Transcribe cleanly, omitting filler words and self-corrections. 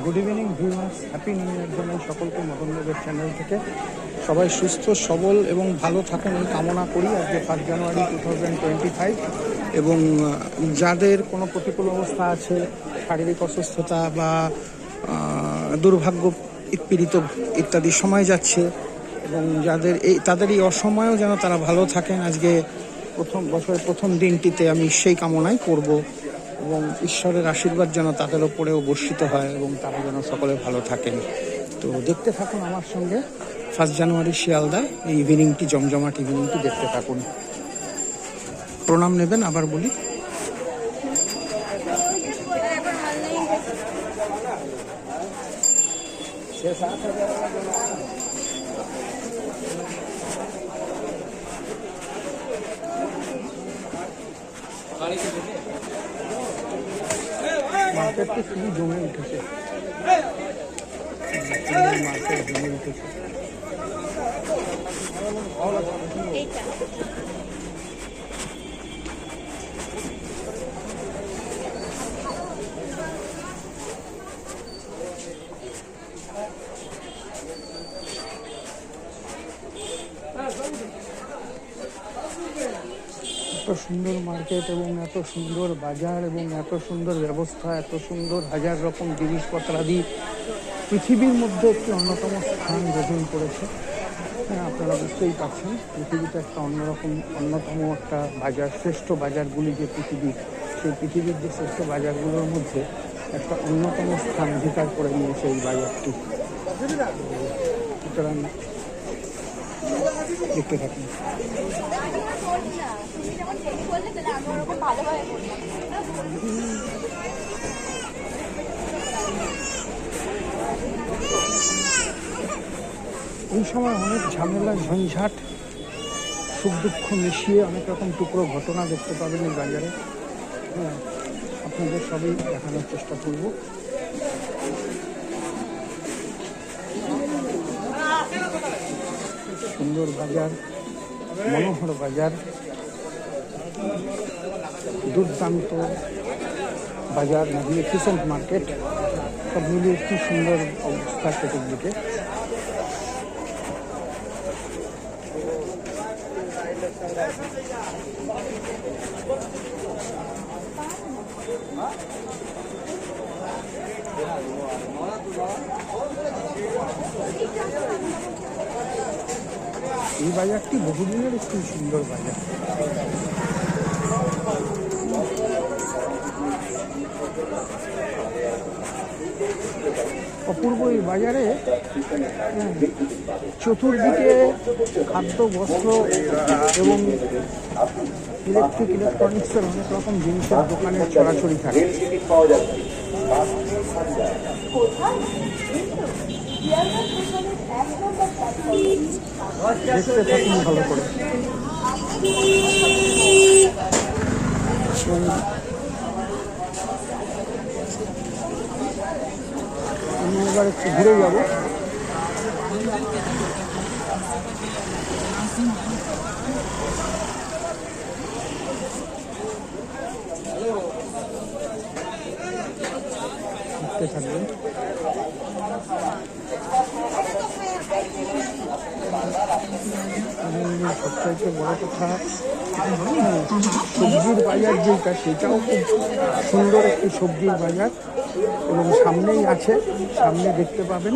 Good evening viewers, happy new year জানাই সকলকে মদন দেবের চ্যানেল থেকে। সবাই সুস্থ সবল এবং ভালো থাকুন এই কামনা করি। আজকে 1 জানুয়ারি 2025 এবং যাদের কোনো প্রতিকূল অবস্থা আছে, শারীরিক অসুস্থতা বা দুর্ভাগ্য পীড়িত ইত্যাদি সময় যাচ্ছে এবং যাদের তাদের এই অসময়েও যেন তারা ভালো থাকেন। আজকে বছরের প্রথম দিনটিতে আমি সেই কামনাই করব এবং ঈশ্বরের আশীর্বাদ যেন তাদের ওপরেও বর্ষিত হয় এবং তারা যেন সকলে ভালো থাকেন। তো দেখতে থাকুন আমার সঙ্গে 1 জানুয়ারি শিয়ালদা এই ইভিনিংটি, জমজমাট ইভিনিংটি দেখতে থাকুন। প্রণাম নেবেন, আবার বলি। মার্কেটটি খুবই জমে উঠেছে, মার্কেট জমে উঠেছে। এত সুন্দর মার্কেট এবং এত সুন্দর বাজার এবং এত সুন্দর ব্যবস্থা, এত সুন্দর হাজার রকম জিনিসপত্রাদি পৃথিবীর মধ্যে একটি অন্যতম স্থান গ্রহণ করেছে। আপনারা বুঝতেই পারছেন, পৃথিবীতে একটা অন্যতম একটা বাজার, শ্রেষ্ঠ বাজারগুলি যে পৃথিবীর, সেই পৃথিবীর যে শ্রেষ্ঠ বাজারগুলোর মধ্যে একটা অন্যতম স্থান অধিকার করে নিয়েছে এই বাজারটি। সুতরাং দেখতে থাকুন। এই সময় অনেক ঝামেলা, ঝঞ্ঝাট, সুখ দুঃখ মিশিয়ে অনেক রকম টুকরো ঘটনা দেখতে পাবেন এই বাজারে। আপনাদের সবই দেখানোর চেষ্টা করব। সুন্দর বাজার, মনোহর বাজার, দুর্দান্ত বাজার, ম্যাগনিফিসেন্ট মার্কেট, সব মিলিয়ে একটি সুন্দর অবস্থা চতুর্দিকে। এই বাজারটি বহুদিনের একটি সুন্দর বাজার। অপূর্ব এই বাজারে চতুর্দিকে খাদ্য, বস্ত্র এবং ইলেকট্রনিক্সের অনেক রকম জিনিসের দোকানের ছড়াছড়ি থাকে। দেখতে থাকুন ভালো করে। আমি এবার একটু ঘুরে যাব। দেখতে থাকবেন। সবচাইতে বড় কথা, সবজির বাজার যেটা, সেটাও খুব সুন্দর একটি সবজির বাজার এবং সামনেই আছে, সামনে দেখতে পাবেন।